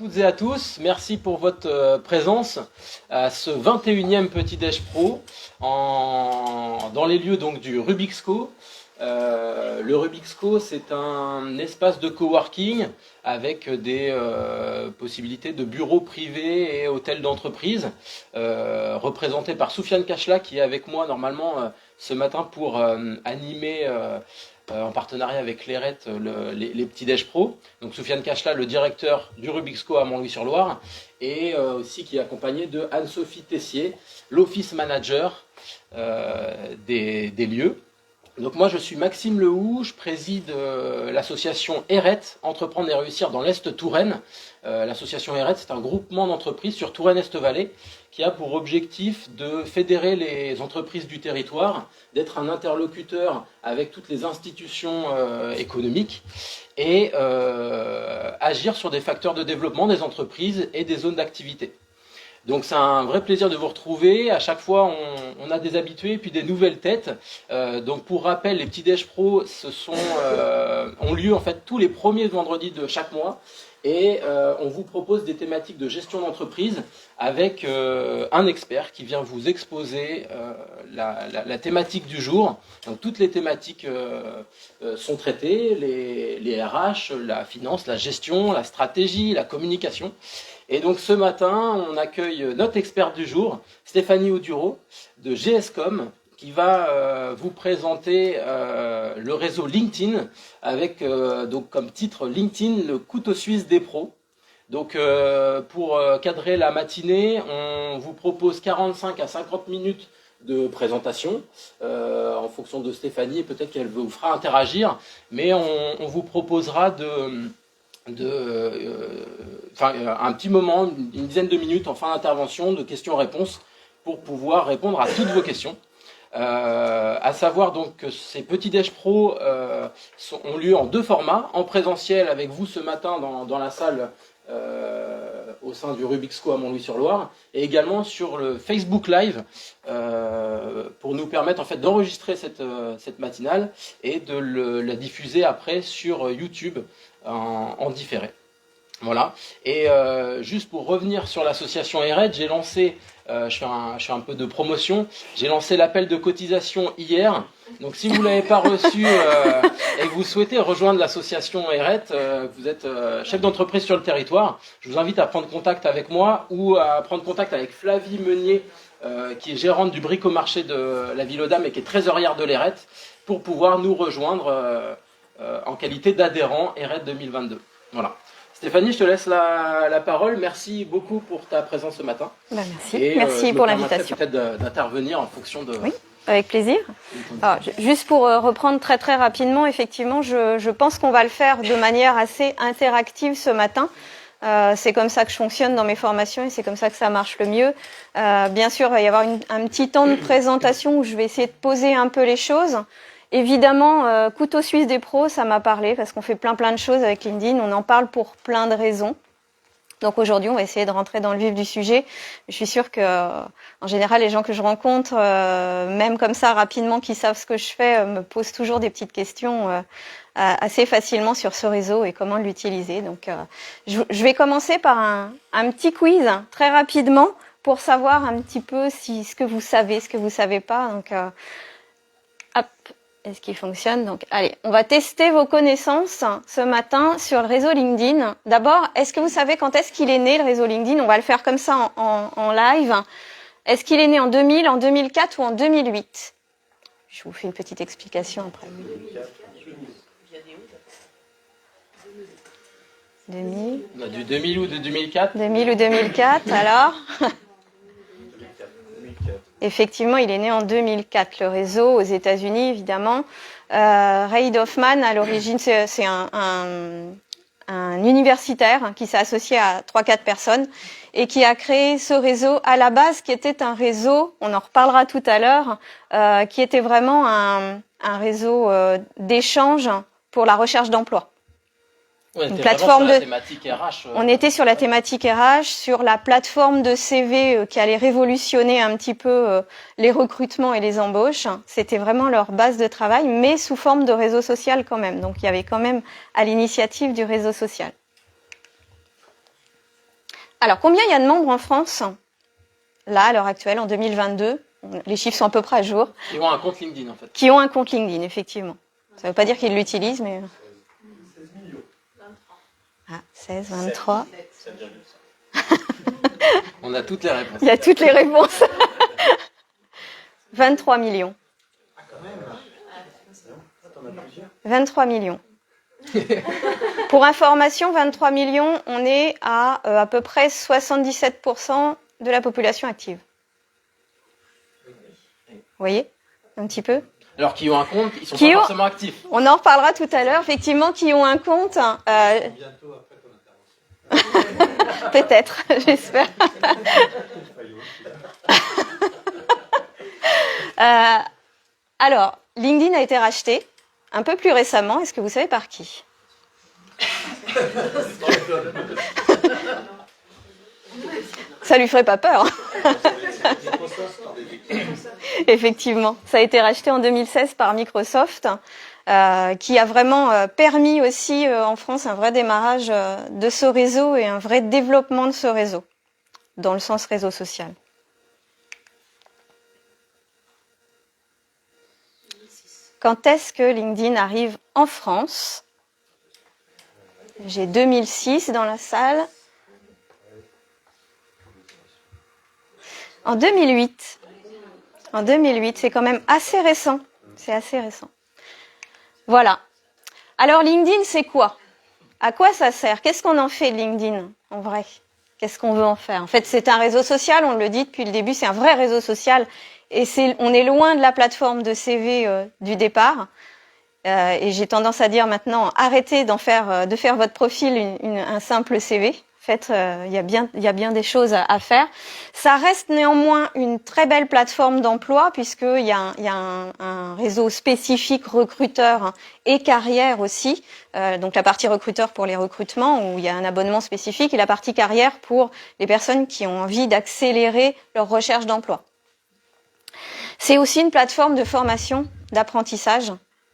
toutes et à tous, merci pour votre présence à ce 21e Petit Déj Pro dans les lieux donc du Rubixco. Le Rubixco, c'est un espace de coworking avec des possibilités de bureaux privés et hôtels d'entreprise, représenté par Soufiane Kachla qui est avec moi normalement ce matin pour animer en partenariat avec l'ERET les petits déj pro. Donc Soufiane Kachla, le directeur du Rubixco à Montlouis-sur-Loire, et aussi qui est accompagné de Anne-Sophie Tessier, l'office manager des lieux. Donc moi je suis Maxime Lehoux, je préside l'association ERET, Entreprendre et Réussir dans l'Est Touraine. L'association ERET, c'est un groupement d'entreprises sur Touraine-Est-Vallée qui a pour objectif de fédérer les entreprises du territoire, d'être un interlocuteur avec toutes les institutions économiques et agir sur des facteurs de développement des entreprises et des zones d'activité. Donc c'est un vrai plaisir de vous retrouver. À chaque fois, on a des habitués et puis des nouvelles têtes. Donc pour rappel, les petits déj pro ont lieu en fait tous les premiers vendredis de chaque mois. Et on vous propose des thématiques de gestion d'entreprise avec un expert qui vient vous exposer la thématique du jour. Donc toutes les thématiques sont traitées, les RH, la finance, la gestion, la stratégie, la communication. Et donc ce matin, on accueille notre experte du jour, Stéphanie Auduro de GScom, qui va vous présenter le réseau LinkedIn avec donc comme titre LinkedIn, le couteau suisse des pros. Donc pour cadrer la matinée, on vous propose 45 à 50 minutes de présentation en fonction de Stéphanie, peut-être qu'elle vous fera interagir, mais on vous proposera un petit moment, une dizaine de minutes en fin d'intervention, de questions-réponses pour pouvoir répondre à toutes vos questions. À savoir donc que ces petits déj pro ont lieu en deux formats, en présentiel avec vous ce matin dans la salle au sein du Rubixco à Montlouis-sur-Loire, et également sur le Facebook Live pour nous permettre en fait d'enregistrer cette matinale et de la diffuser après sur YouTube en différé. Voilà. Et juste pour revenir sur l'association ERET, j'ai lancé, je fais un peu de promotion, j'ai lancé l'appel de cotisation hier. Donc si vous ne l'avez pas reçu et que vous souhaitez rejoindre l'association ERET, vous êtes chef d'entreprise sur le territoire, je vous invite à prendre contact avec moi ou à prendre contact avec Flavie Meunier, qui est gérante du bric-au-marché de la Ville aux Dames et qui est trésorière de l'ERET, pour pouvoir nous rejoindre en qualité d'adhérent ERET 2022. Voilà. Stéphanie, je te laisse la parole. Merci beaucoup pour ta présence ce matin. Merci. Merci pour l'invitation. Peut-être d'intervenir en fonction de... Oui, avec plaisir. Alors, juste pour reprendre très rapidement, effectivement, je pense qu'on va le faire de manière assez interactive ce matin. C'est comme ça que je fonctionne dans mes formations et c'est comme ça que ça marche le mieux. Bien sûr, il va y avoir un petit temps de présentation où je vais essayer de poser un peu les choses. Évidemment, couteau suisse des pros, ça m'a parlé parce qu'on fait plein de choses avec LinkedIn. On en parle pour plein de raisons. Donc aujourd'hui, on va essayer de rentrer dans le vif du sujet. Je suis sûre que, en général, les gens que je rencontre, même comme ça rapidement, qui savent ce que je fais, me posent toujours des petites questions assez facilement sur ce réseau et comment l'utiliser. Donc, je vais commencer par un petit quiz très rapidement pour savoir un petit peu ce que vous savez, ce que vous savez pas. Donc, hop. Est-ce qu'il fonctionne? Donc, allez, on va tester vos connaissances ce matin sur le réseau LinkedIn. D'abord, est-ce que vous savez quand est-ce qu'il est né, le réseau LinkedIn? On va le faire comme ça en live. Est-ce qu'il est né en 2000, en 2004 ou en 2008? Je vous fais une petite explication après. 2000. On a du 2000 ou de 2004? 2000 ou 2004, alors? Effectivement, il est né en 2004, le réseau, aux États-Unis, évidemment. Reid Hoffman, à l'origine, c'est un universitaire qui s'est associé à 3-4 personnes et qui a créé ce réseau à la base, qui était un réseau, on en reparlera tout à l'heure, qui était vraiment un réseau d'échange pour la recherche d'emploi. Une plateforme de thématique RH. On était sur la thématique RH, sur la plateforme de CV qui allait révolutionner un petit peu les recrutements et les embauches. C'était vraiment leur base de travail, mais sous forme de réseau social quand même. Donc il y avait quand même à l'initiative du réseau social. Alors, combien il y a de membres en France? Là, à l'heure actuelle, en 2022, les chiffres sont à peu près à jour. Qui ont un compte LinkedIn, en fait. Qui ont un compte LinkedIn, effectivement. Ça ne veut pas dire qu'ils l'utilisent, mais... 16 millions. Ah, 16, 23... On a toutes les réponses. Il y a toutes les réponses. 23 millions. Ah, quand même. T'en as plusieurs. 23 millions. Pour information, 23 millions, on est à peu près 77% de la population active. Vous voyez, un petit peu. Alors, qui ont un compte, ils sont pas forcément actifs. On en reparlera tout à l'heure, effectivement, qui ont un compte. Bientôt après ton intervention. Peut-être, j'espère. Alors, LinkedIn a été racheté un peu plus récemment. Est-ce que vous savez par qui? Ça lui ferait pas peur. Effectivement, ça a été racheté en 2016 par Microsoft, qui a vraiment permis aussi en France un vrai démarrage de ce réseau et un vrai développement de ce réseau, dans le sens réseau social. Quand est-ce que LinkedIn arrive en France? J'ai 2006 dans la salle. En 2008. En 2008, c'est quand même assez récent. C'est assez récent. Voilà. Alors LinkedIn, c'est quoi? À quoi ça sert? Qu'est-ce qu'on en fait de LinkedIn, en vrai? Qu'est-ce qu'on veut en faire? En fait, c'est un réseau social, on le dit depuis le début, c'est un vrai réseau social. Et on est loin de la plateforme de CV du départ. Et j'ai tendance à dire maintenant, arrêtez de faire votre profil un simple CV. En fait, il y a bien des choses à faire. Ça reste néanmoins une très belle plateforme d'emploi puisqu'il y a un réseau spécifique recruteur et carrière aussi. Donc la partie recruteur pour les recrutements où il y a un abonnement spécifique et la partie carrière pour les personnes qui ont envie d'accélérer leur recherche d'emploi. C'est aussi une plateforme de formation, d'apprentissage.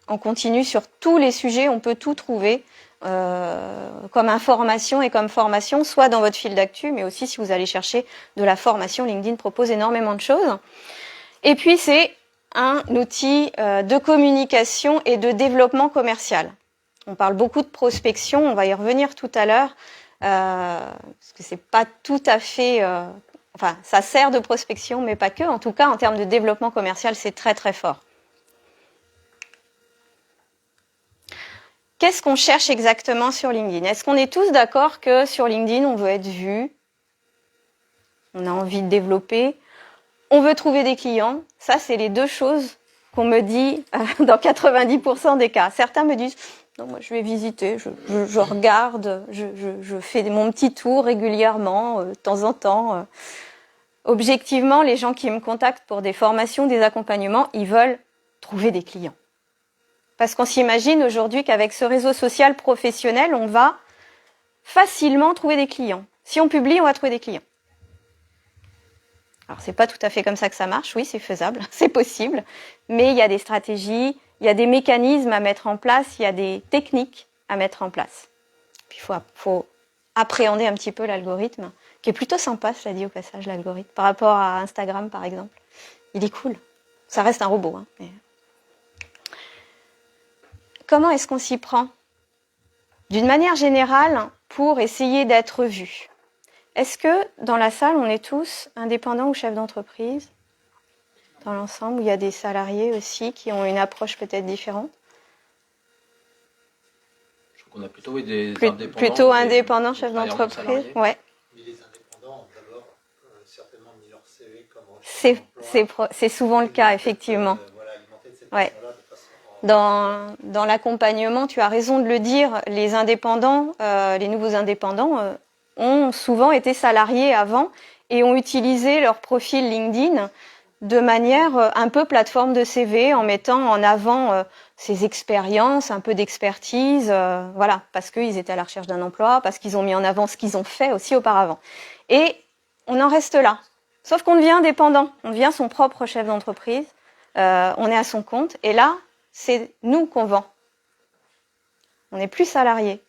On continue sur tous les sujets, on peut tout trouver comme information et comme formation, soit dans votre fil d'actu, mais aussi si vous allez chercher de la formation. LinkedIn propose énormément de choses. Et puis, c'est un outil de communication et de développement commercial. On parle beaucoup de prospection, on va y revenir tout à l'heure, parce que c'est pas tout à fait... Enfin, ça sert de prospection, mais pas que. En tout cas, en termes de développement commercial, c'est très, très fort. Qu'est-ce qu'on cherche exactement sur LinkedIn? Est-ce qu'on est tous d'accord que sur LinkedIn, on veut être vu, on a envie de développer, on veut trouver des clients? Ça, c'est les deux choses qu'on me dit dans 90% des cas. Certains me disent, non, moi je vais visiter, je regarde, je fais mon petit tour régulièrement, de temps en temps. Objectivement, les gens qui me contactent pour des formations, des accompagnements, ils veulent trouver des clients. Parce qu'on s'imagine aujourd'hui qu'avec ce réseau social professionnel, on va facilement trouver des clients. Si on publie, on va trouver des clients. Alors, c'est pas tout à fait comme ça que ça marche. Oui, c'est faisable, c'est possible. Mais il y a des stratégies, il y a des mécanismes à mettre en place, il y a des techniques à mettre en place. Puis, il faut appréhender un petit peu l'algorithme, qui est plutôt sympa, cela dit au passage, l'algorithme, par rapport à Instagram, par exemple. Il est cool. Ça reste un robot, hein, mais... Comment est-ce qu'on s'y prend? D'une manière générale, pour essayer d'être vu. Est-ce que dans la salle, on est tous indépendants ou chefs d'entreprise? Dans l'ensemble, où il y a des salariés aussi qui ont une approche peut-être différente? Je crois qu'on a plutôt des indépendants. Plutôt indépendants, chefs d'entreprise, ouais. Mais les indépendants ont d'abord certainement mis leur CV comme recherche C'est souvent le cas, effectivement. Voilà, alimenter de cette Ouais. façon-là, de façon... Dans l'accompagnement, tu as raison de le dire, les indépendants, les nouveaux indépendants ont souvent été salariés avant et ont utilisé leur profil LinkedIn de manière un peu plateforme de CV en mettant en avant ses expériences, un peu d'expertise, voilà, parce qu'ils étaient à la recherche d'un emploi, parce qu'ils ont mis en avant ce qu'ils ont fait aussi auparavant. Et on en reste là. Sauf qu'on devient indépendant, on devient son propre chef d'entreprise, on est à son compte et là, c'est nous qu'on vend. On n'est plus salarié.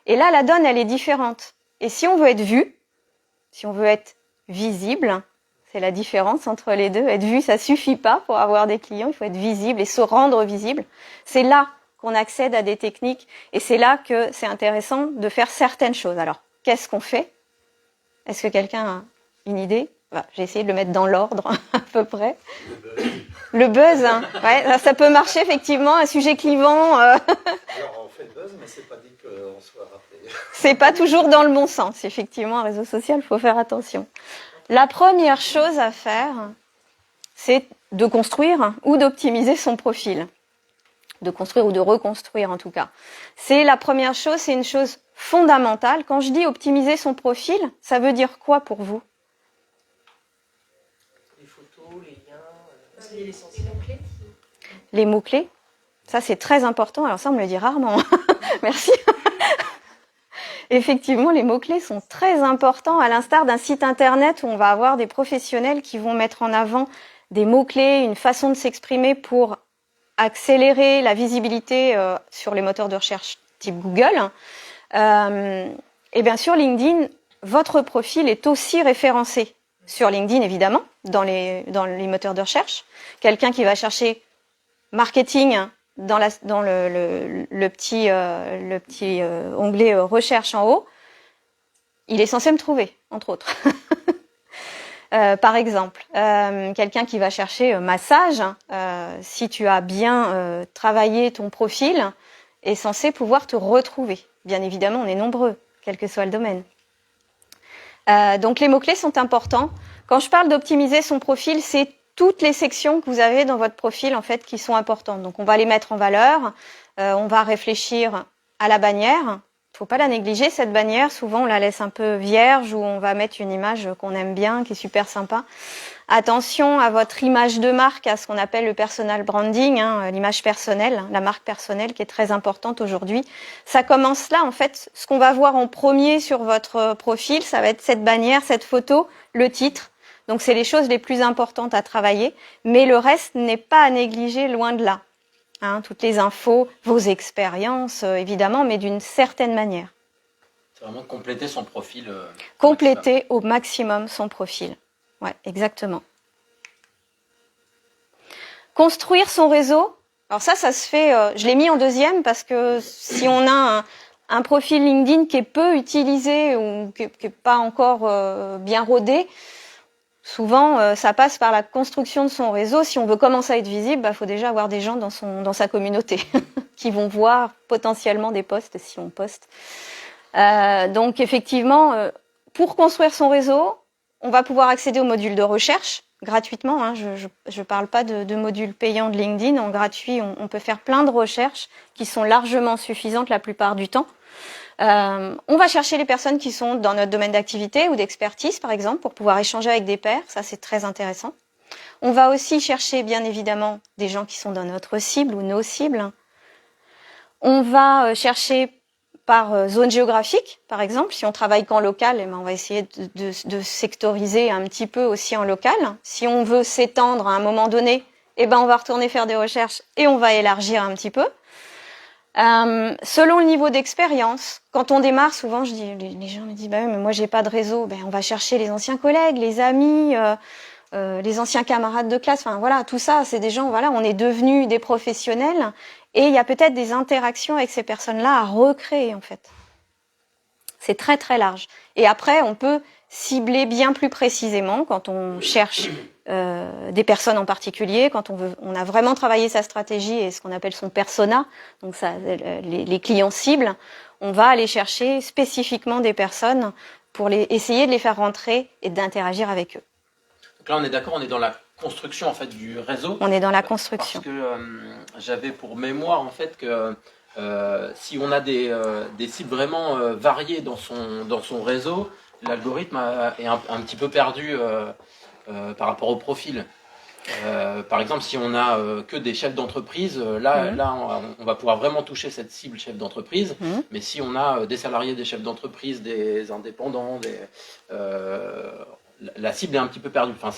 Et là, la donne, elle est différente. Et si on veut être vu, Si on veut être visible, c'est la différence entre les deux. Être vu, ça suffit pas pour avoir des clients, il faut être visible et se rendre visible. C'est là qu'on accède à des techniques et c'est là que c'est intéressant de faire certaines choses. Alors, qu'est-ce qu'on fait? Est-ce que quelqu'un a une idée? J'ai essayé de le mettre dans l'ordre à peu près. Le buzz, hein. Ouais, ça peut marcher effectivement, un sujet clivant. Alors on fait le buzz, mais c'est pas dit qu'on soit rappelé. C'est pas toujours dans le bon sens. Effectivement, un réseau social, il faut faire attention. La première chose à faire, c'est de construire ou d'optimiser son profil. De construire ou de reconstruire en tout cas. C'est la première chose, c'est une chose fondamentale. Quand je dis optimiser son profil, ça veut dire quoi pour vous? Les photos, les liens, l'essentiel. Les mots-clés, ça c'est très important. Alors ça, on me le dit rarement. Merci. Effectivement, les mots-clés sont très importants, à l'instar d'un site internet où on va avoir des professionnels qui vont mettre en avant des mots-clés, une façon de s'exprimer pour accélérer la visibilité sur les moteurs de recherche type Google. Et bien sûr, LinkedIn, votre profil est aussi référencé sur LinkedIn, évidemment, dans les moteurs de recherche. Quelqu'un qui va chercher marketing dans le petit onglet recherche en haut, il est censé me trouver, entre autres. Par exemple, quelqu'un qui va chercher massage, si tu as bien travaillé ton profil, est censé pouvoir te retrouver. Bien évidemment, on est nombreux, quel que soit le domaine. Donc les mots-clés sont importants. Quand je parle d'optimiser son profil, c'est toutes les sections que vous avez dans votre profil en fait qui sont importantes. Donc on va les mettre en valeur, on va réfléchir à la bannière. Il ne faut pas la négliger, cette bannière. Souvent, on la laisse un peu vierge ou on va mettre une image qu'on aime bien, qui est super sympa. Attention à votre image de marque, à ce qu'on appelle le personal branding, hein, l'image personnelle, la marque personnelle qui est très importante aujourd'hui. Ça commence là, en fait. Ce qu'on va voir en premier sur votre profil, ça va être cette bannière, cette photo, le titre. Donc, c'est les choses les plus importantes à travailler. Mais le reste n'est pas à négliger, loin de là. Hein, toutes les infos, vos expériences, évidemment, mais d'une certaine manière. C'est vraiment compléter son profil. Compléter au maximum son profil. Ouais, exactement. Construire son réseau. Alors ça se fait, je l'ai mis en deuxième parce que si on a un profil LinkedIn qui est peu utilisé ou qui est pas encore bien rodé, souvent, ça passe par la construction de son réseau. Si on veut commencer à être visible, faut déjà avoir des gens dans sa communauté qui vont voir potentiellement des posts si on poste. Donc effectivement, pour construire son réseau, on va pouvoir accéder au module de recherche gratuitement. Hein. Je parle pas de module payant de LinkedIn. En gratuit, on peut faire plein de recherches qui sont largement suffisantes la plupart du temps. On va chercher les personnes qui sont dans notre domaine d'activité ou d'expertise, par exemple, pour pouvoir échanger avec des pairs. Ça, c'est très intéressant. On va aussi chercher, bien évidemment, des gens qui sont dans notre cible ou nos cibles. On va chercher par zone géographique, par exemple. Si on travaille qu'en local, on va essayer de sectoriser un petit peu aussi en local. Si on veut s'étendre à un moment donné, on va retourner faire des recherches et on va élargir un petit peu. Selon le niveau d'expérience, quand on démarre, souvent les gens me disent mais moi j'ai pas de réseau. On va chercher les anciens collègues, les amis, les anciens camarades de classe. Enfin voilà, tout ça, c'est des gens. Voilà, on est devenus des professionnels et il y a peut-être des interactions avec ces personnes-là à recréer en fait. C'est très très large. Et après, on peut cibler bien plus précisément quand on cherche des personnes en particulier, quand on a vraiment travaillé sa stratégie et ce qu'on appelle son persona, donc ça, les clients cibles, on va aller chercher spécifiquement des personnes pour essayer de les faire rentrer et d'interagir avec eux. Donc là, on est d'accord, on est dans la construction en fait du réseau. On est dans la construction. Parce que j'avais pour mémoire en fait que si on a des cibles vraiment variées dans son réseau, l'algorithme est un petit peu perdu par rapport au profil. Par exemple, si on a que des chefs d'entreprise, là on va pouvoir vraiment toucher cette cible chef d'entreprise. Mais si on a des salariés, des chefs d'entreprise, des indépendants, la cible est un petit peu perdue. Enfin,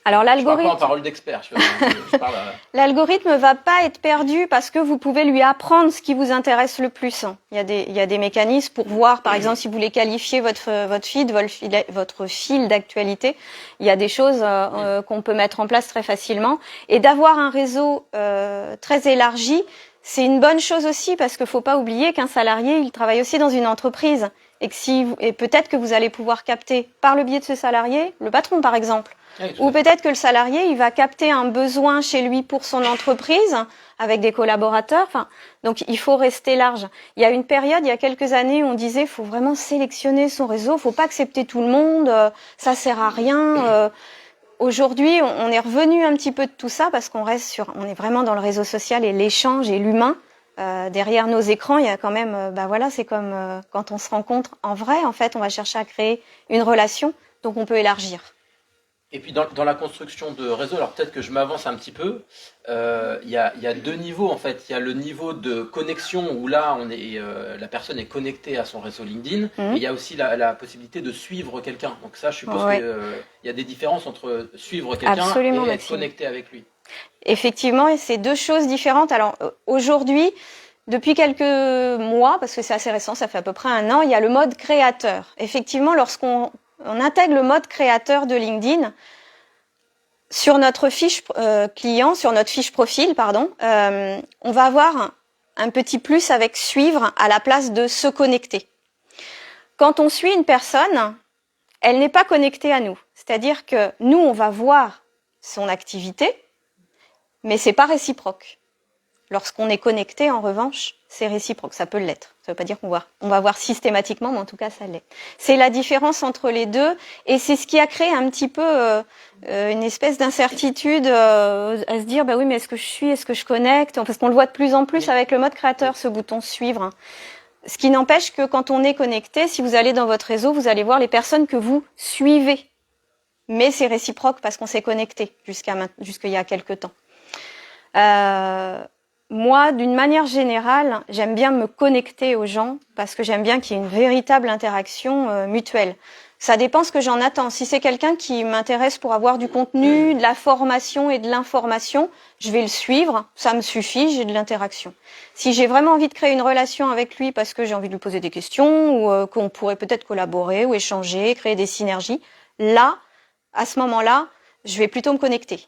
Alors je parle pas en l'algorithme, parole d'expert. Je parle l'algorithme va pas être perdu parce que vous pouvez lui apprendre ce qui vous intéresse le plus. Il y a des mécanismes pour voir, par exemple, si vous voulez qualifier votre fil d'actualité. Il y a des choses qu'on peut mettre en place très facilement. Et d'avoir un réseau très élargi, c'est une bonne chose aussi parce qu'il faut pas oublier qu'un salarié, il travaille aussi dans une entreprise. Et peut-être que vous allez pouvoir capter par le biais de ce salarié le patron, par exemple. oui, Ou peut-être que le salarié, il va capter un besoin chez lui pour son entreprise avec des collaborateurs. Enfin, donc il faut rester large. Il y a une période, il y a quelques années, on disait il faut vraiment sélectionner son réseau, faut pas accepter tout le monde, ça sert à rien. Aujourd'hui, on est revenu un petit peu de tout ça parce on est vraiment dans le réseau social et l'échange et l'humain. Derrière nos écrans, il y a quand même, c'est comme quand on se rencontre en vrai. En fait, on va chercher à créer une relation, donc on peut élargir. Et puis dans la construction de réseau, alors peut-être que je m'avance un petit peu, il y a deux niveaux en fait. Il y a le niveau de connexion où là la personne est connectée à son réseau LinkedIn, et il y a aussi la possibilité de suivre quelqu'un. Donc ça, je suppose qu'il y a des différences entre suivre quelqu'un Absolument, et être Maxime. connecté avec lui. Effectivement, et c'est deux choses différentes. Alors aujourd'hui, depuis quelques mois, parce que c'est assez récent, ça fait à peu près 1 an, il y a le mode créateur. Effectivement, lorsqu'on intègre le mode créateur de LinkedIn, sur notre fiche client, sur notre fiche profil, on va avoir un petit plus avec suivre à la place de se connecter. Quand on suit une personne, elle n'est pas connectée à nous. C'est-à-dire que nous, on va voir son activité, mais c'est pas réciproque. Lorsqu'on est connecté, en revanche, c'est réciproque. Ça peut l'être. Ça veut pas dire on va voir systématiquement, mais en tout cas, ça l'est. C'est la différence entre les deux, et c'est ce qui a créé un petit peu une espèce d'incertitude à se dire, bah oui, mais est-ce que je suis, est-ce que je connecte? Parce qu'on le voit de plus en plus avec le mode créateur, ce bouton suivre. Ce qui n'empêche que quand on est connecté, si vous allez dans votre réseau, vous allez voir les personnes que vous suivez. Mais c'est réciproque parce qu'on s'est connecté jusqu'il y a quelques temps. Moi, d'une manière générale, j'aime bien me connecter aux gens parce que j'aime bien qu'il y ait une véritable interaction mutuelle. Ça dépend ce que j'en attends. Si c'est quelqu'un qui m'intéresse pour avoir du contenu, de la formation et de l'information, je vais le suivre, ça me suffit, j'ai de l'interaction. Si j'ai vraiment envie de créer une relation avec lui parce que j'ai envie de lui poser des questions ou qu'on pourrait peut-être collaborer ou échanger, créer des synergies, là, à ce moment-là, je vais plutôt me connecter.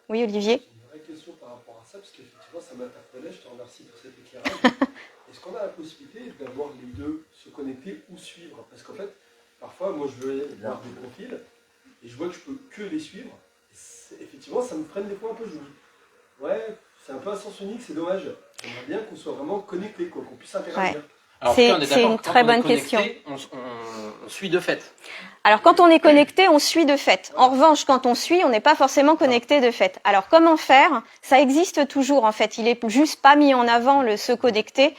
Oui, Olivier ? Une vraie question par rapport à ça, parce qu'effectivement, ça m'interpellait, je te remercie pour cet éclairage. Est-ce qu'on a la possibilité d'avoir les deux, se connecter ou suivre? Parce qu'en fait, parfois, moi, je veux voir des profils, et je vois que je peux que les suivre. Effectivement, ça me freine des fois un peu, je me dis, ouais, c'est un peu à sens unique, c'est dommage. J'aimerais bien qu'on soit vraiment connectés, qu'on puisse interagir. Ouais. Alors, C'est une très bonne question. On suit de fait. Alors, quand on est connecté, on suit de fait. En revanche, quand on suit, on n'est pas forcément connecté de fait. Alors, comment faire? Ça existe toujours, en fait. Il est juste pas mis en avant le se connecter.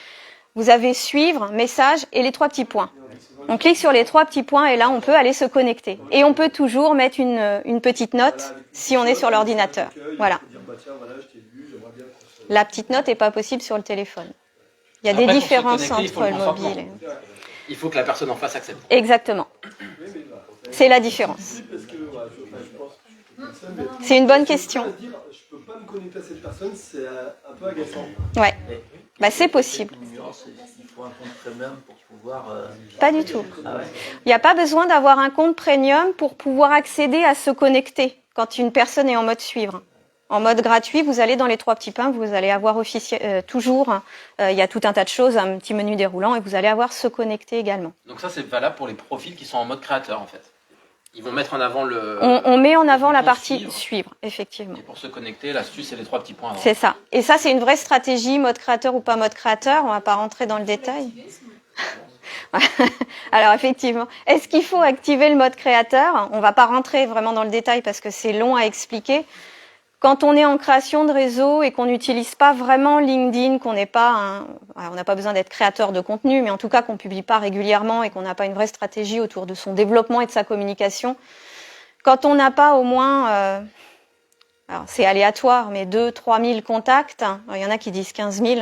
Vous avez suivre, message et les 3 petits points. On clique sur les 3 petits points et là, on peut aller se connecter. Et on peut toujours mettre une petite note si on est sur l'ordinateur. Voilà. La petite note n'est pas possible sur le téléphone. Il y a des différences entre le mobile. Il faut que la personne en face accepte. Exactement. C'est la différence. C'est une bonne question. Je ne peux pas me connecter à cette personne, c'est un peu agaçant. Ouais. Bah, c'est possible. Il faut un compte premium pour pouvoir... Pas du tout. Ah ouais. Il n'y a pas besoin d'avoir un compte premium pour pouvoir accéder à se connecter quand une personne est en mode suivre. En mode gratuit, vous allez dans les 3 petits points, vous allez avoir toujours, il y a tout un tas de choses, un petit menu déroulant, et vous allez avoir se connecter également. Donc ça, c'est valable pour les profils qui sont en mode créateur, en fait. Ils vont mettre en avant le... On met en avant la partie suivre, effectivement. Et pour se connecter, l'astuce, c'est les 3 petits points avant. C'est ça. Et ça, c'est une vraie stratégie, mode créateur ou pas mode créateur. On va pas rentrer dans le détail. Alors, effectivement, est-ce qu'il faut activer le mode créateur? On va pas rentrer vraiment dans le détail parce que c'est long à expliquer. Quand on est en création de réseau et qu'on n'utilise pas vraiment LinkedIn, qu'on n'est pas on n'a pas besoin d'être créateur de contenu, mais en tout cas qu'on publie pas régulièrement et qu'on n'a pas une vraie stratégie autour de son développement et de sa communication, quand on n'a pas au moins, alors c'est aléatoire, mais 2-3 000 contacts, il y en a qui disent 15 000,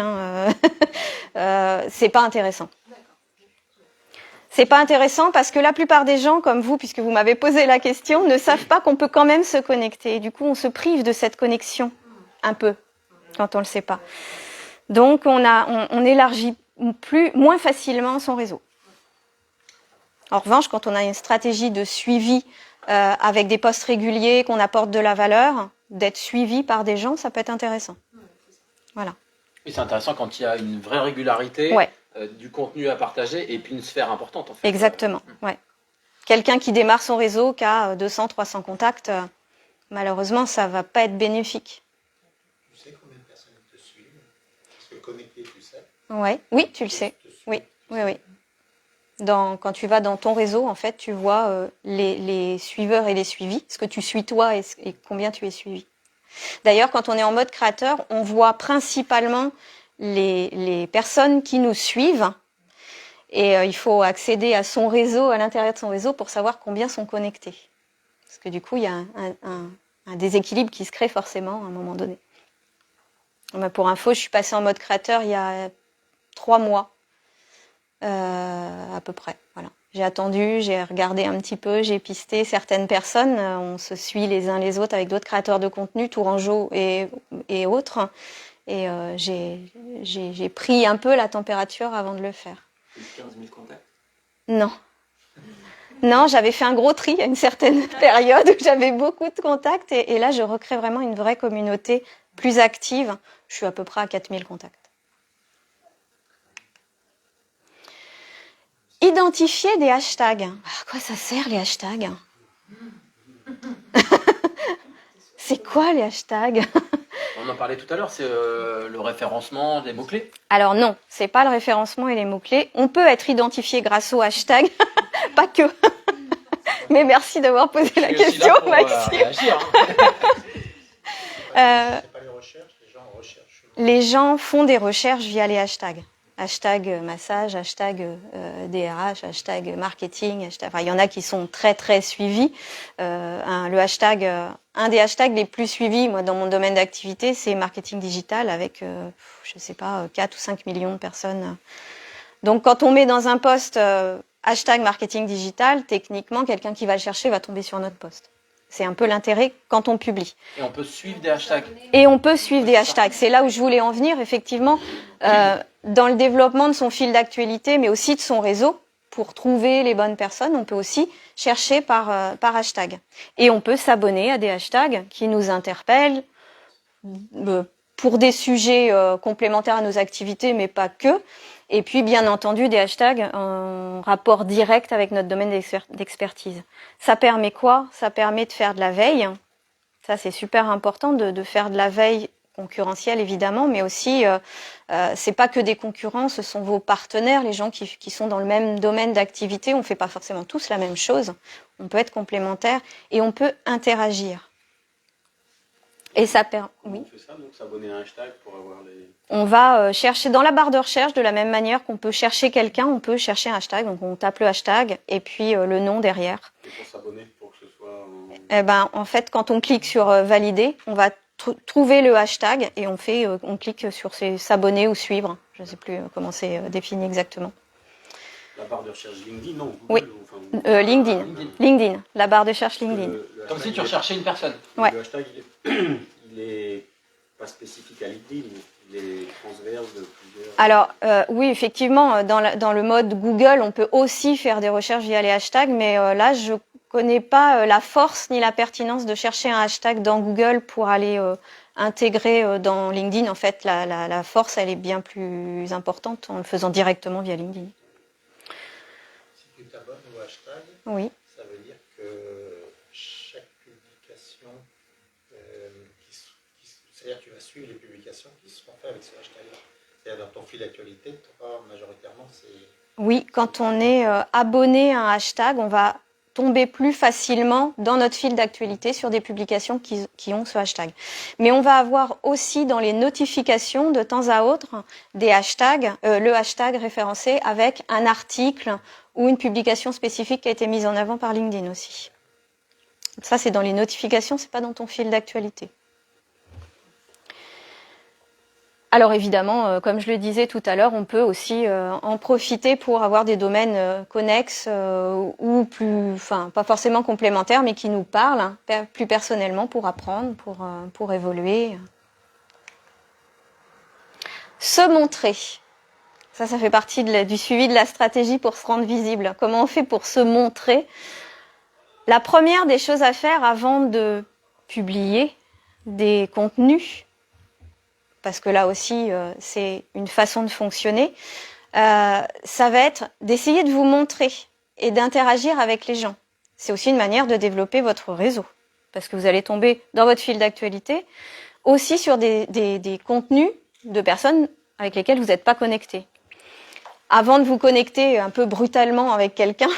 c'est pas intéressant. C'est pas intéressant parce que la plupart des gens, comme vous, puisque vous m'avez posé la question, ne savent pas qu'on peut quand même se connecter. Et du coup, on se prive de cette connexion un peu quand on le sait pas. Donc, on élargit moins facilement son réseau. En revanche, quand on a une stratégie de suivi avec des posts réguliers, qu'on apporte de la valeur, d'être suivi par des gens, ça peut être intéressant. Voilà. Et c'est intéressant quand il y a une vraie régularité, Ouais. Du contenu à partager et puis une sphère importante en fait. Exactement. Ouais. Quelqu'un qui démarre son réseau, qui a 200, 300 contacts, malheureusement, ça va pas être bénéfique. Tu sais combien de personnes te suivent? Parce que connecté, tu sais. Ouais. Oui, tu le sais. Te suivent. Oui, oui, oui. Quand tu vas dans ton réseau, en fait, tu vois les suiveurs et les suivis, ce que tu suis toi et combien tu es suivi. D'ailleurs, quand on est en mode créateur, on voit principalement les personnes qui nous suivent et il faut accéder à son réseau, à l'intérieur de son réseau pour savoir combien sont connectés. Parce que du coup, il y a un déséquilibre qui se crée forcément à un moment donné. Pour info, je suis passée en mode créateur il y a 3 mois. À peu près, voilà. J'ai attendu, j'ai regardé un petit peu, j'ai pisté certaines personnes, on se suit les uns les autres avec d'autres créateurs de contenu, Tourangeau et autres, et j'ai pris un peu la température avant de le faire. 15 000 contacts. Non. Non, j'avais fait un gros tri à une certaine période où j'avais beaucoup de contacts, et là je recrée vraiment une vraie communauté plus active. Je suis à peu près à 4000 contacts. Identifier des hashtags. À quoi ça sert les hashtags? C'est quoi les hashtags? On en parlait tout à l'heure, c'est le référencement des mots-clés. Alors non, c'est pas le référencement et les mots-clés. On peut être identifié grâce aux hashtags, pas que. Mais merci d'avoir posé la Je suis question, là pour, Maxime. réagir, hein. C'est pas les recherches, les gens recherchent. Les gens font des recherches via les hashtags. Hashtag massage, hashtag DRH, hashtag marketing, hashtag... Enfin, il y en a qui sont très très suivis. Un des hashtags les plus suivis, moi, dans mon domaine d'activité, c'est marketing digital avec, je sais pas, 4 ou 5 millions de personnes. Donc, quand on met dans un post hashtag marketing digital, techniquement, quelqu'un qui va le chercher va tomber sur notre post. C'est un peu l'intérêt quand on publie. Et on peut suivre des hashtags. Et on peut suivre des hashtags. C'est là où je voulais en venir, effectivement, dans le développement de son fil d'actualité, mais aussi de son réseau. Pour trouver les bonnes personnes, on peut aussi chercher par hashtag. Et on peut s'abonner à des hashtags qui nous interpellent pour des sujets complémentaires à nos activités, mais pas que. Et puis, bien entendu, des hashtags en rapport direct avec notre domaine d'expertise. Ça permet quoi? Ça permet de faire de la veille. Ça, c'est super important de faire de la veille concurrentielle, évidemment, mais aussi, c'est pas que des concurrents, ce sont vos partenaires, les gens qui sont dans le même domaine d'activité. On fait pas forcément tous la même chose. On peut être complémentaires et on peut interagir. Et ça permet... Oui. On fait ça, donc s'abonner à un hashtag pour avoir les... On va chercher dans la barre de recherche, de la même manière qu'on peut chercher quelqu'un, on peut chercher un hashtag. Donc on tape le hashtag et puis le nom derrière. Et pour s'abonner, pour que ce soit... Eh ben, en fait, quand on clique sur valider, on va trouver le hashtag et on clique sur s'abonner ou suivre. Je ne sais plus comment c'est défini exactement. La barre de recherche LinkedIn, non Oui. Google, enfin, LinkedIn. La barre de recherche LinkedIn. le Comme si hashtag, tu recherchais une personne. Ouais. Le hashtag, il est pas spécifique à LinkedIn, il est transverse de plusieurs... Alors, oui, effectivement, dans le mode Google, on peut aussi faire des recherches via les hashtags, mais là, je connais pas la force ni la pertinence de chercher un hashtag dans Google pour aller intégrer dans LinkedIn. En fait, la force, elle est bien plus importante en le faisant directement via LinkedIn. Si tu t'abonnes au hashtag, Oui. ça veut dire que chaque publication, c'est-à-dire que tu vas suivre les publications qui seront faites avec ce hashtag-là. C'est-à-dire dans ton fil d'actualité, tu auras majoritairement ces... Oui, quand on est abonné à un hashtag, on va tomber plus facilement dans notre fil d'actualité sur des publications qui ont ce hashtag. Mais on va avoir aussi dans les notifications de temps à autre des hashtags, le hashtag référencé avec un article ou une publication spécifique qui a été mise en avant par LinkedIn aussi. Ça, c'est dans les notifications, c'est pas dans ton fil d'actualité. Alors évidemment, comme je le disais tout à l'heure, on peut aussi en profiter pour avoir des domaines connexes ou pas forcément complémentaires, mais qui nous parlent plus personnellement pour apprendre, pour évoluer. Se montrer. Ça fait partie du suivi de la stratégie pour se rendre visible. Comment on fait pour se montrer? La première des choses à faire avant de publier des contenus, parce que là aussi, c'est une façon de fonctionner, ça va être d'essayer de vous montrer et d'interagir avec les gens. C'est aussi une manière de développer votre réseau, parce que vous allez tomber dans votre fil d'actualité aussi sur des contenus de personnes avec lesquelles vous n'êtes pas connecté. Avant de vous connecter un peu brutalement avec quelqu'un,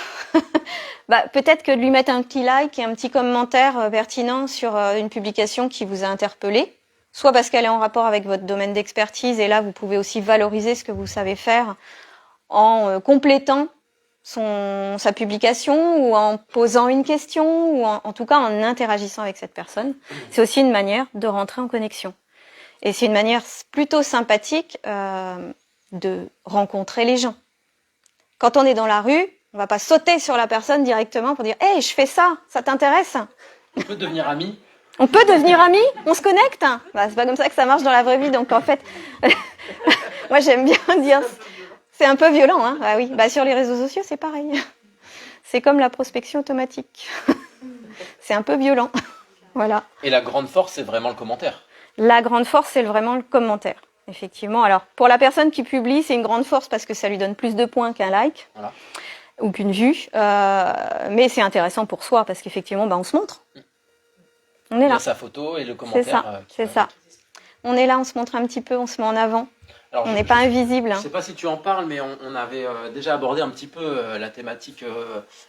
peut-être que de lui mettre un petit like et un petit commentaire pertinent sur une publication qui vous a interpellé, soit parce qu'elle est en rapport avec votre domaine d'expertise, et là vous pouvez aussi valoriser ce que vous savez faire en complétant sa publication ou en posant une question ou en tout cas en interagissant avec cette personne. C'est aussi une manière de rentrer en connexion. Et c'est une manière plutôt sympathique de rencontrer les gens. Quand on est dans la rue, on va pas sauter sur la personne directement pour dire « Hey, je fais ça, ça t'intéresse ?» On peut devenir amis. On peut devenir amis? On se connecte? C'est pas comme ça que ça marche dans la vraie vie. Donc en fait, moi j'aime bien dire, c'est un peu violent, hein. Ah oui, sur les réseaux sociaux c'est pareil. C'est comme la prospection automatique. C'est un peu violent. Voilà. Et la grande force, c'est vraiment le commentaire. La grande force, c'est vraiment le commentaire. Effectivement. Alors pour la personne qui publie, c'est une grande force parce que ça lui donne plus de points qu'un like. Voilà. Ou qu'une vue. Mais c'est intéressant pour soi parce qu'effectivement, on se montre. On est là. Il y a sa photo et le commentaire. C'est ça. On est là, on se montre un petit peu, on se met en avant. Alors, on n'est pas invisible. Je ne sais pas si tu en parles, mais on avait déjà abordé un petit peu la thématique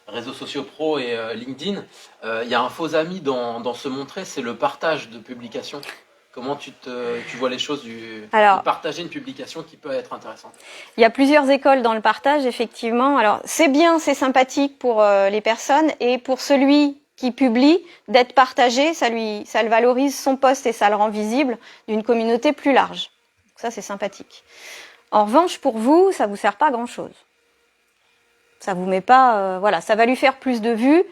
réseaux sociaux pro et LinkedIn. Il y a un faux ami dans se montrer, c'est le partage de publications. Comment tu vois les choses de partager une publication qui peut être intéressante? Il y a plusieurs écoles dans le partage, effectivement. Alors, c'est bien, c'est sympathique pour les personnes et pour celui qui publie, d'être partagé, ça le valorise son post et ça le rend visible d'une communauté plus large. Donc ça, c'est sympathique. En revanche, pour vous, ça vous sert pas à grand chose. Ça vous met pas, ça va lui faire plus de vues,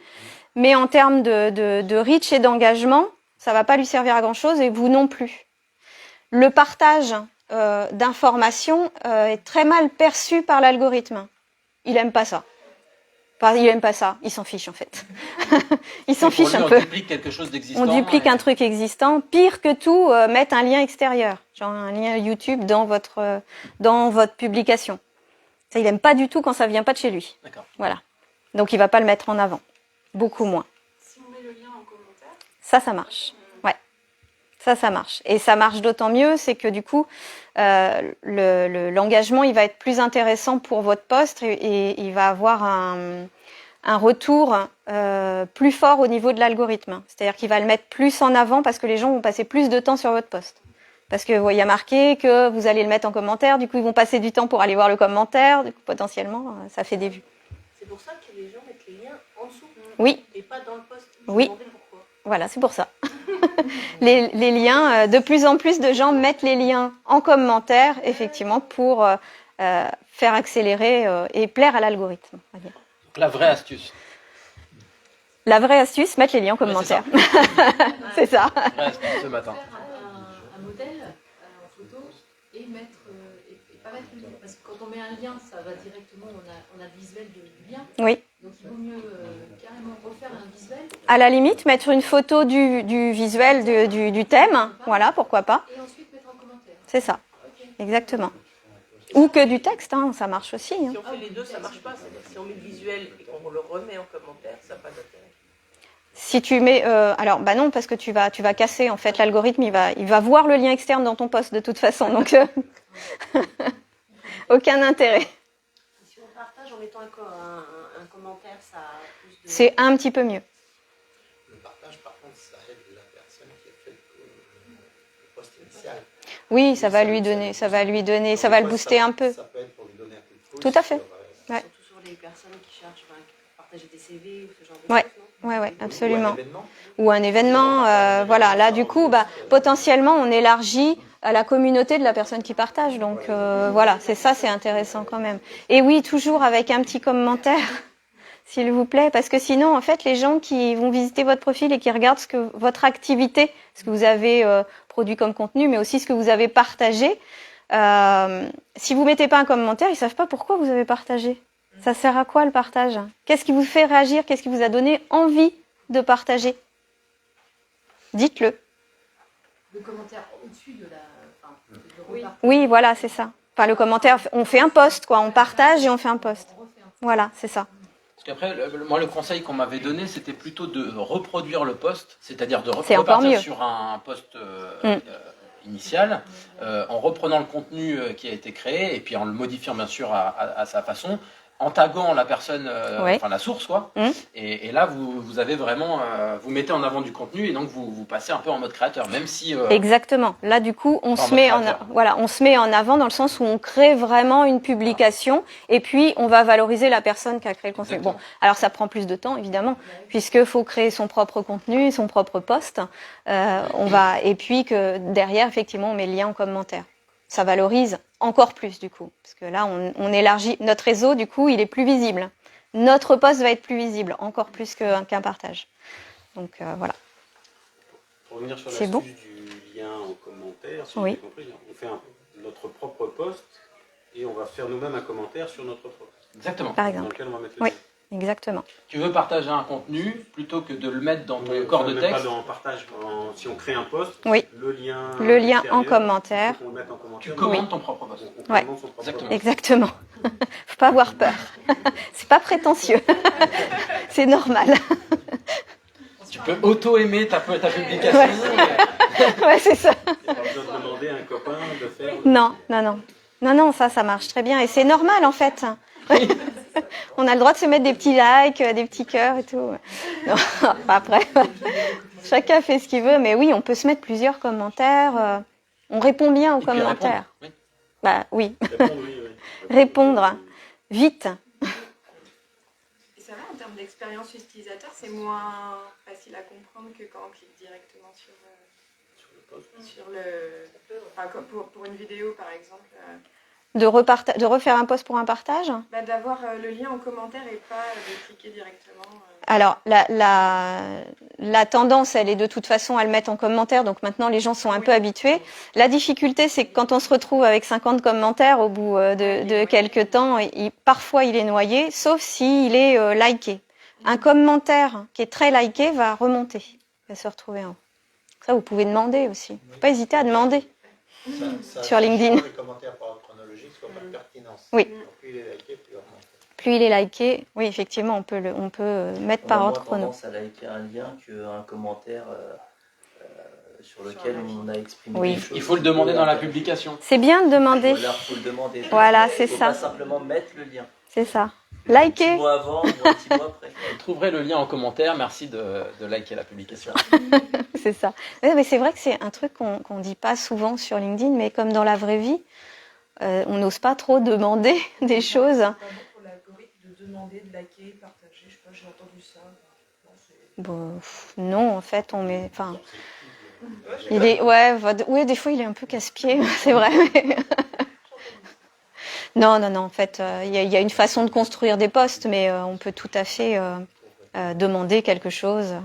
mais en termes de reach et d'engagement, ça va pas lui servir à grand chose et vous non plus. Le partage d'informations est très mal perçu par l'algorithme. Il aime pas ça. Il aime pas ça, il s'en fiche en fait. Il s'en fiche un peu. On duplique quelque chose d'existant. On duplique un truc existant. Pire que tout, mettre un lien extérieur, genre un lien YouTube dans votre publication. Ça, il aime pas du tout quand ça vient pas de chez lui. D'accord. Voilà. Donc il va pas le mettre en avant. Beaucoup moins. Si on met le lien en commentaire. Ça marche. Ouais. Ça marche. Et ça marche d'autant mieux, c'est que du coup, l'engagement, il va être plus intéressant pour votre post et il va avoir un retour plus fort au niveau de l'algorithme. C'est-à-dire qu'il va le mettre plus en avant parce que les gens vont passer plus de temps sur votre post. Parce que il y a marqué que vous allez le mettre en commentaire, du coup ils vont passer du temps pour aller voir le commentaire, du coup potentiellement ça fait des vues. C'est pour ça que les gens mettent les liens en dessous. Oui. Et pas dans le post. Oui. Voilà, c'est pour ça. les liens, de plus en plus de gens mettent les liens en commentaire, effectivement, pour faire accélérer et plaire à l'algorithme. La vraie astuce. La vraie astuce, mettre les liens en commentaire. C'est ça. La vraie astuce ce matin. Un modèle en photo et pas mettre le lien. Parce que quand on met un lien, ça va directement, on a le visuel du lien. Oui. Donc il vaut mieux carrément refaire un visuel. À la limite, mettre une photo du visuel du thème, voilà, pourquoi pas. Et ensuite mettre un commentaire. C'est ça, exactement. Ou que du texte, ça marche aussi. Si on fait les deux, ça marche pas. C'est-à-dire si on met le visuel et qu'on le remet en commentaire, ça n'a pas d'intérêt. Si tu mets, alors non, parce que tu vas casser en fait l'algorithme, il va voir le lien externe dans ton post de toute façon, donc aucun intérêt. Si on partage en mettant un commentaire, ça a plus de... C'est un petit peu mieux. Le partage, par contre, ça aide la personne qui a fait le post initial. Oui, ça va le booster un peu. Ça peut être pour lui donner un coup de pouce. Tout à fait. Ouais. Surtout sur les personnes qui cherchent à partager des CV ou ce genre de Ouais. choses, non? Ouais, absolument. Ou un événement. Voilà. Là, du coup, potentiellement, on élargit à la communauté de la personne qui partage. Donc voilà, c'est intéressant quand même. Et oui, toujours avec un petit commentaire, s'il vous plaît, parce que sinon, en fait, les gens qui vont visiter votre profil et qui regardent votre activité, ce que vous avez produit comme contenu, mais aussi ce que vous avez partagé, si vous mettez pas un commentaire, ils savent pas pourquoi vous avez partagé. Ça sert à quoi le partage? Qu'est-ce qui vous fait réagir? Qu'est-ce qui vous a donné envie de partager? Dites-le. Le commentaire au-dessus de la. Enfin, de Oui. repartager. Oui, voilà, c'est ça. Enfin, le commentaire, on fait un post, quoi. On partage et on fait un post. On refait un peu. Voilà, c'est ça. Parce qu'après, moi, le conseil qu'on m'avait donné, c'était plutôt de reproduire le post, c'est-à-dire de C'est encore repartir mieux. sur un post initial, en reprenant le contenu qui a été créé, et puis en le modifiant bien sûr à sa façon, en taguant la personne, Ouais. enfin la source, quoi. Et là, vous avez vraiment, vous mettez en avant du contenu, et donc vous passez un peu en mode créateur, même si... Exactement. Là, du coup, on se met en avant dans le sens où on crée vraiment une publication et puis on va valoriser la personne qui a créé le contenu. Exactement. Bon, alors ça prend plus de temps, évidemment, puisque faut créer son propre contenu, son propre post. Et puis que derrière, effectivement, on met le lien en commentaire. Ça valorise encore plus, du coup, parce que là, on élargit notre réseau, du coup, il est plus visible. Notre post va être plus visible, encore plus qu'un partage. Donc, voilà. Pour revenir sur C'est l'astuce bon du lien en commentaire, si Oui. j'ai compris, on fait notre propre post et on va faire nous-mêmes un commentaire sur notre post. Exactement. Par Dans exemple. lequel on va mettre le Oui. lien. Exactement. Tu veux partager un contenu, plutôt que de le mettre dans ton Oui, corps enfin, de même texte. pas en partage. Si on crée un post, Oui. le lien En extérieur, commentaire. il faut qu'on le mette en commentaire. Tu commandes ton propre post. On Ouais. commande son propre Exactement. post. Exactement. Faut pas avoir peur. C'est pas prétentieux. C'est normal. Tu peux auto-aimer ta publication. Ouais. Ouais, c'est ça. Il n'y a pas besoin de demander à un copain de faire. Non, ça marche très bien. Et c'est normal, en fait. On a le droit de se mettre des petits likes, des petits cœurs et tout. Non, après, chacun fait ce qu'il veut. Mais oui, on peut se mettre plusieurs commentaires. On répond bien aux Et puis commentaires. répondre. Oui. Bah oui. Répondre, oui. Répondre. Vite. Et ça va, en termes d'expérience utilisateur, c'est moins facile à comprendre que quand on clique directement sur le... Enfin, pour une vidéo, par exemple. De refaire un post pour un partage. D'avoir le lien en commentaire et pas de cliquer directement. Alors, la tendance, elle est de toute façon à le mettre en commentaire, donc maintenant les gens sont un peu habitués. La difficulté, c'est que quand on se retrouve avec 50 commentaires au bout de quelques temps, parfois il est noyé, sauf s'il est liké. Un commentaire qui est très liké va remonter, va se retrouver en haut. Ça, vous pouvez demander aussi. Faut pas hésiter à demander. Ça Sur LinkedIn. Les commentaires par ordre chronologique soient pas de pertinence. Oui. Donc, plus il est liké, plus il remonte. Plus il est liké, oui, effectivement, on peut mettre par ordre On a chrono. moins tendance à liker un lien qu'un commentaire sur lequel on a exprimé Oui. des choses. Il faut le demander dans la publication. C'est bien de demander. Voilà, faut le demander. Voilà, c'est Faut ça. pas simplement mettre le lien. C'est ça. Un petit Liker. mois avant ou un petit mois après. Vous trouverez le lien en commentaire. Merci de liker la publication. C'est ça. Ouais, mais c'est vrai que c'est un truc qu'on dit pas souvent sur LinkedIn, mais comme dans la vraie vie, on n'ose pas trop demander des choses. C'est pas bon pour l'algorithme de demander, de liker, partager. Je sais pas, j'ai entendu ça. Bon, non, en fait, on met. Enfin, il est. Ouais, des fois, il est un peu casse-pied, c'est vrai. Mais... Non, en fait, il y a une façon de construire des posts, mais on peut tout à fait demander quelque chose,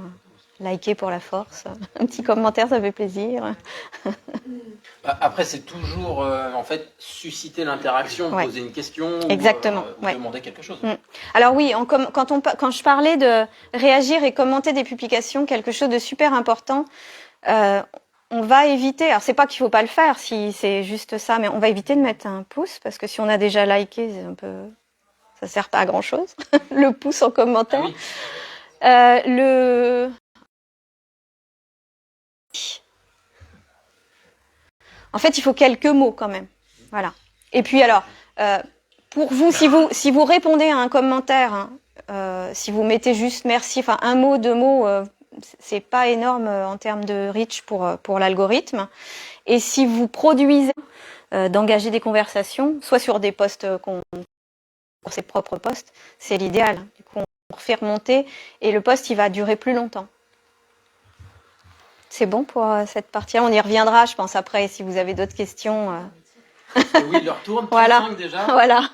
liker pour la force, un petit commentaire, ça fait plaisir. Après, c'est toujours en fait susciter l'interaction, Ouais. poser une question, Exactement, ou ouais. demander quelque chose. Alors oui, quand je parlais de réagir et commenter des publications, quelque chose de super important, on va éviter, alors c'est pas qu'il faut pas le faire si c'est juste ça, mais on va éviter de mettre un pouce, parce que si on a déjà liké, c'est un peu, ça sert pas à grand chose, le pouce en commentaire. Ah oui. En fait, il faut quelques mots quand même. Voilà. Et puis alors, pour vous, si vous répondez à un commentaire, si vous mettez juste merci, enfin un mot, deux mots, c'est pas énorme en termes de reach pour l'algorithme. Et si vous produisez d'engager des conversations, soit sur des posts pour ses propres posts, c'est l'idéal. Du coup, on refait remonter et le post il va durer plus longtemps. c'est bon pour cette partie-là. On y reviendra, je pense, après, si vous avez d'autres questions. Oui, il leur tourne, Voilà. 35 déjà. Voilà.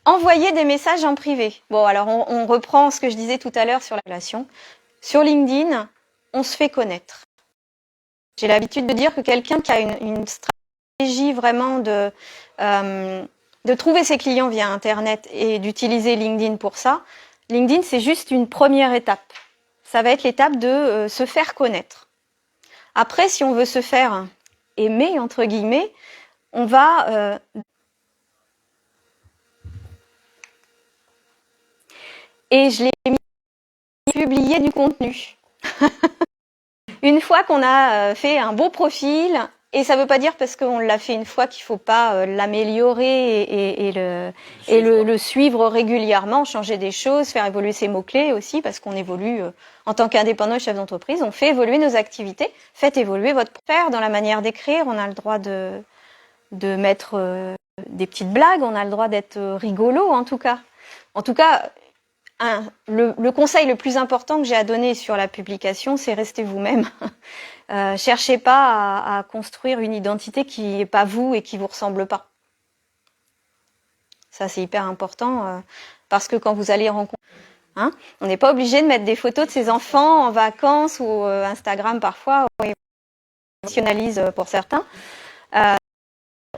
Envoyer des messages en privé. Bon, alors on reprend ce que je disais tout à l'heure sur la relation. Sur LinkedIn, on se fait connaître. J'ai l'habitude de dire que quelqu'un qui a une stratégie vraiment de trouver ses clients via Internet et d'utiliser LinkedIn pour ça, LinkedIn, c'est juste une première étape. Ça va être l'étape de se faire connaître. Après, si on veut se faire aimer, entre guillemets, on va... Et je l'ai mis publier du contenu. Une fois qu'on a fait un beau profil, et ça ne veut pas dire parce qu'on l'a fait une fois qu'il ne faut pas l'améliorer et le suivre régulièrement, changer des choses, faire évoluer ses mots-clés aussi, parce qu'on évolue en tant qu'indépendant et chef d'entreprise, on fait évoluer nos activités, faites évoluer votre faire dans la manière d'écrire, on a le droit de mettre des petites blagues, on a le droit d'être rigolo en tout cas. En tout cas, le conseil le plus important que j'ai à donner sur la publication, c'est restez vous-même. Cherchez pas à construire une identité qui n'est pas vous et qui vous ressemble pas. Ça, c'est hyper important parce que quand vous allez rencontrer, on n'est pas obligé de mettre des photos de ses enfants en vacances ou Instagram parfois, on nationalise pour certains.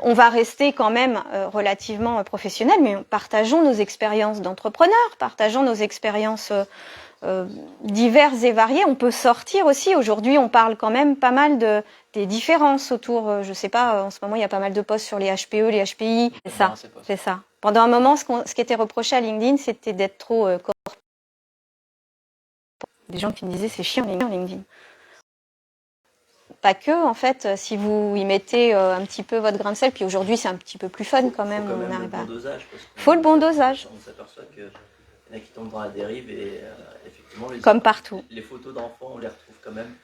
On va rester quand même relativement professionnel, mais partageons nos expériences d'entrepreneurs, partageons nos expériences diverses et variées. On peut sortir aussi. Aujourd'hui, on parle quand même pas mal des différences autour. Je sais pas, en ce moment, il y a pas mal de posts sur les HPE, les HPI. C'est ça. Pendant un moment, ce qui était reproché à LinkedIn, c'était d'être trop des gens qui me disaient c'est chiant LinkedIn. Pas que, en fait, si vous y mettez un petit peu votre grain de sel, puis aujourd'hui c'est un petit peu plus fun quand même. Faut le bon dosage. Faut le bon dosage. On s'aperçoit qu'il y en a qui tombent dans la dérive et effectivement, comme partout. Les photos d'enfants, on les retrouve quand même.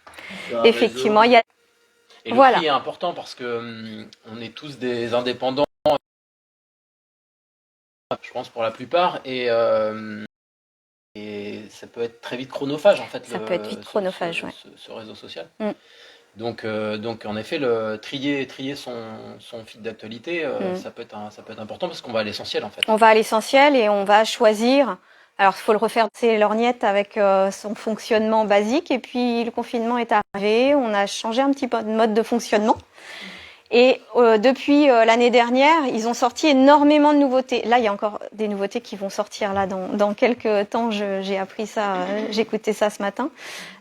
Effectivement, il y a. Et le prix est important parce que on est tous des indépendants, je pense pour la plupart, et ça peut être très vite chronophage en fait. Ça peut être vite chronophage, ce réseau social. Donc en effet, trier son feed d'actualité, ça peut être important parce qu'on va à l'essentiel en fait. On va à l'essentiel et on va choisir. Alors il faut le refaire, c'est lorgnette avec son fonctionnement basique et puis le confinement est arrivé, on a changé un petit peu de mode de fonctionnement. Et depuis l'année dernière, ils ont sorti énormément de nouveautés. Là, il y a encore des nouveautés qui vont sortir là dans quelques temps. J'ai appris ça, j'ai écouté ça ce matin.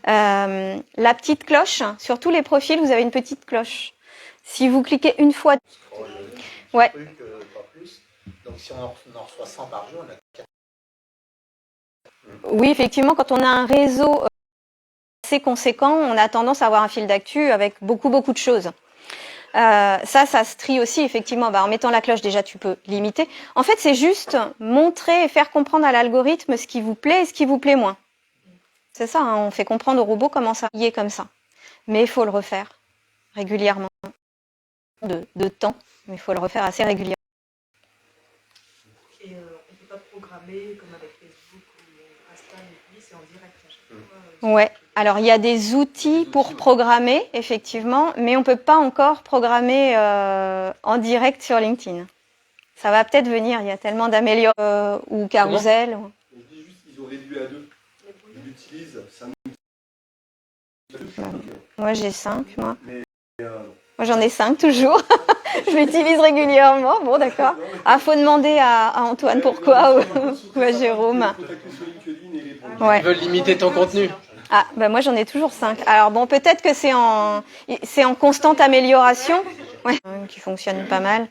La petite cloche, sur tous les profils, vous avez une petite cloche. Si vous cliquez une fois... Ouais. Donc si on en reçoit 100 par jour, on a 4. Oui, effectivement, quand on a un réseau assez conséquent, on a tendance à avoir un fil d'actu avec beaucoup de choses. Ça se trie aussi effectivement. En mettant la cloche, déjà, tu peux limiter. En fait, c'est juste montrer et faire comprendre à l'algorithme ce qui vous plaît et ce qui vous plaît moins. C'est ça, on fait comprendre au robot comment ça y est comme ça. Mais il faut le refaire régulièrement. De temps, mais il faut le refaire assez régulièrement. Et on ne peut pas programmer comme avec Facebook ou Insta, c'est en direct à chaque fois. Ouais. Alors, il y a des outils pour programmer, effectivement, mais on ne peut pas encore programmer en direct sur LinkedIn. Ça va peut-être venir, il y a tellement d'améliorations ou carousel. Je dis juste, ils ont réduit à 2. Ils l'utilisent, ça Moi, j'ai 5, moi. Moi, j'en ai 5 toujours. Je l'utilise régulièrement. Bon, d'accord. Ah, faut demander à Antoine pourquoi ou à Jérôme. Ouais. Ils veulent limiter ton contenu. Ah, moi j'en ai toujours 5. Alors bon, peut-être que c'est en constante amélioration, qui fonctionne pas mal.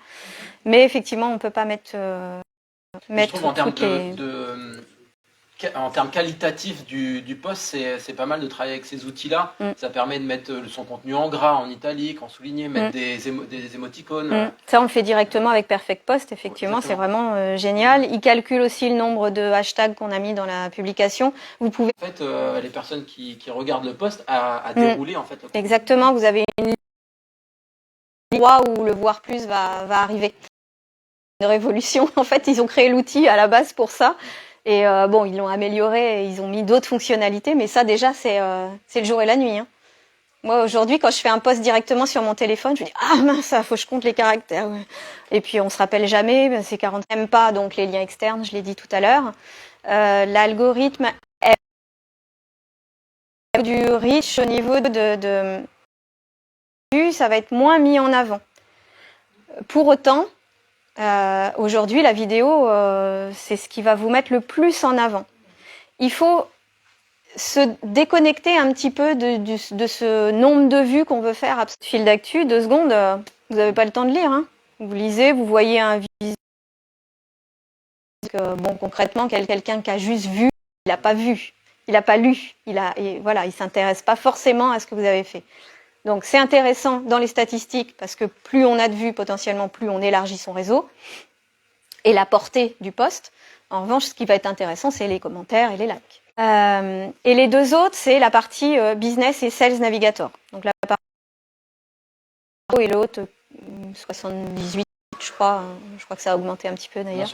Mais effectivement, on peut pas mettre je trouve en termes en termes qualitatifs du post, c'est pas mal de travailler avec ces outils-là. Ça permet de mettre son contenu en gras, en italique, en souligné, mettre des émoticônes. Ça, on le fait directement avec Perfect Post, effectivement, c'est vraiment génial. Il calcule aussi le nombre de hashtags qu'on a mis dans la publication. Vous pouvez... En fait, les personnes qui regardent le post à dérouler, en fait. Exactement, vous avez une endroit où le voir plus va arriver. Une révolution. En fait, ils ont créé l'outil à la base pour ça. Et ils l'ont amélioré, et ils ont mis d'autres fonctionnalités, mais ça déjà c'est le jour et la nuit. Moi, aujourd'hui, quand je fais un post directement sur mon téléphone, je me dis « Ah mince, ça, faut que je compte les caractères. » Et puis, on se rappelle jamais, c'est 40 même pas, donc les liens externes, je l'ai dit tout à l'heure. L'algorithme est du reach au niveau de ça va être moins mis en avant. Pour autant, aujourd'hui, la vidéo, c'est ce qui va vous mettre le plus en avant. Il faut se déconnecter un petit peu de ce nombre de vues qu'on veut faire à fil d'actu. 2 secondes, vous n'avez pas le temps de lire. Hein. Vous lisez, vous voyez un visuel. Bon, concrètement, quelqu'un qui a juste vu, il n'a pas vu, il n'a pas lu, voilà, il s'intéresse pas forcément à ce que vous avez fait. Donc c'est intéressant dans les statistiques parce que plus on a de vues, potentiellement plus on élargit son réseau et la portée du post. En revanche, ce qui va être intéressant, c'est les commentaires et les likes. Et les 2 autres, c'est la partie business et sales navigator. Donc la partie et l'autre 78, je crois que ça a augmenté un petit peu d'ailleurs.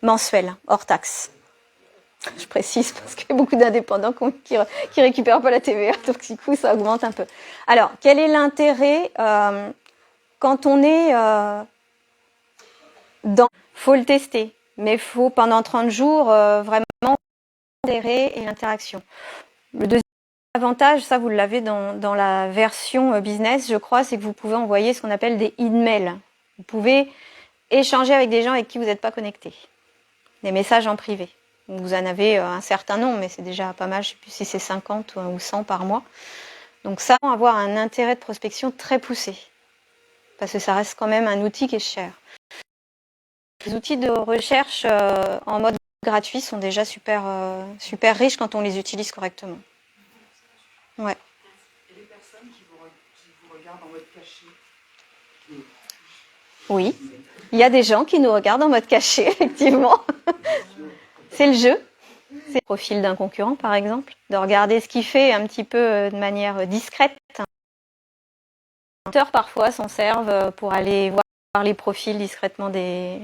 Mensuel, hors taxe. Je précise parce qu'il y a beaucoup d'indépendants qui récupèrent pas la TVA, donc du coup ça augmente un peu. Alors, quel est l'intérêt quand on est faut le tester, mais faut pendant 30 jours vraiment l'intérêt et l'interaction. Le deuxième avantage, ça vous l'avez dans la version business, je crois, c'est que vous pouvez envoyer ce qu'on appelle des emails. Vous pouvez échanger avec des gens avec qui vous n'êtes pas connecté. Des messages en privé. Vous en avez un certain nombre, mais c'est déjà pas mal, je ne sais plus si c'est 50 ou 100 par mois. Donc ça va avoir un intérêt de prospection très poussé, parce que ça reste quand même un outil qui est cher. Les outils de recherche en mode gratuit sont déjà super riches quand on les utilise correctement. Ouais. Et les personnes qui vous regardent en mode caché? Oui, il y a des gens qui nous regardent en mode caché, effectivement. C'est le jeu. C'est le profil d'un concurrent, par exemple, de regarder ce qu'il fait un petit peu de manière discrète. Les auteurs, parfois, s'en servent pour aller voir les profils discrètement des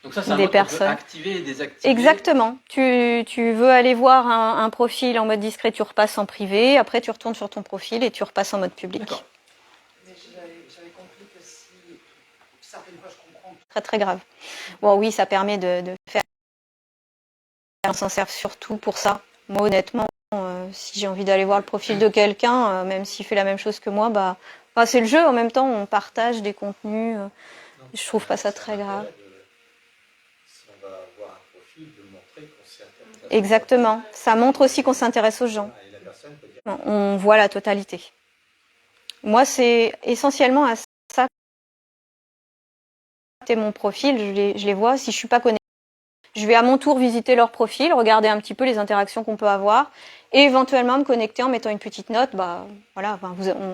Donc ça, c'est un des mode personnes. qu'on peut activer et désactiver. Exactement. Tu veux aller voir un profil en mode discret, tu repasses en privé, après tu retournes sur ton profil et tu repasses en mode public. D'accord. Mais j'avais compris que si certaines fois je comprends. Très très grave. Bon oui, ça permet de faire. On s'en sert surtout pour ça. Moi honnêtement, si j'ai envie d'aller voir le profil de quelqu'un, même s'il fait la même chose que moi, c'est le jeu. En même temps, on partage des contenus. Je trouve pas ça très grave. Si on va voir un profil, de montrer qu'on s'y intéresse. Exactement. Ça montre aussi qu'on s'intéresse aux gens. Et la personne peut dire, On voit la totalité. Moi, c'est essentiellement à ça. C'est mon profil, je les vois. Si je suis pas connectée, je vais à mon tour visiter leur profil, regarder un petit peu les interactions qu'on peut avoir, et éventuellement me connecter en mettant une petite note. Voilà,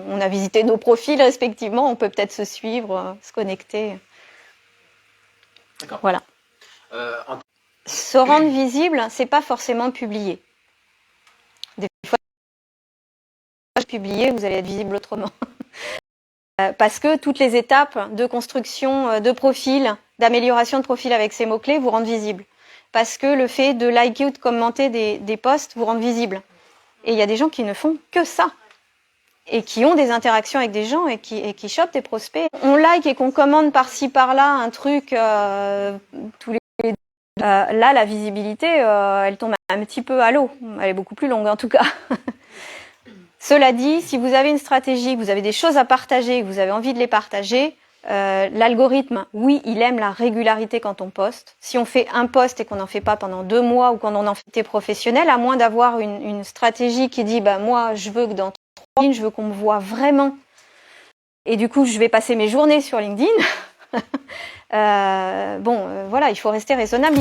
on a visité nos profils respectivement, on peut peut-être se suivre, se connecter. D'accord. Voilà. Se rendre visible, c'est pas forcément publier. Des fois, publier, vous allez être visible autrement. Parce que toutes les étapes de construction de profil, d'amélioration de profil avec ces mots-clés vous rendent visible. Parce que le fait de liker ou de commenter des posts vous rend visible. Et il y a des gens qui ne font que ça. Et qui ont des interactions avec des gens et qui chopent des prospects. On like et qu'on commande par-ci par-là un truc tous les là, la visibilité, elle tombe un petit peu à l'eau. Elle est beaucoup plus longue en tout cas. Cela dit, si vous avez une stratégie, que vous avez des choses à partager, que vous avez envie de les partager, l'algorithme, oui, il aime la régularité quand on poste. Si on fait un post et qu'on n'en fait pas pendant 2 mois ou qu'on en fait professionnel, à moins d'avoir une stratégie qui dit moi, je veux que dans 3 lignes, je veux qu'on me voit vraiment. Et du coup, je vais passer mes journées sur LinkedIn. Voilà, il faut rester raisonnable.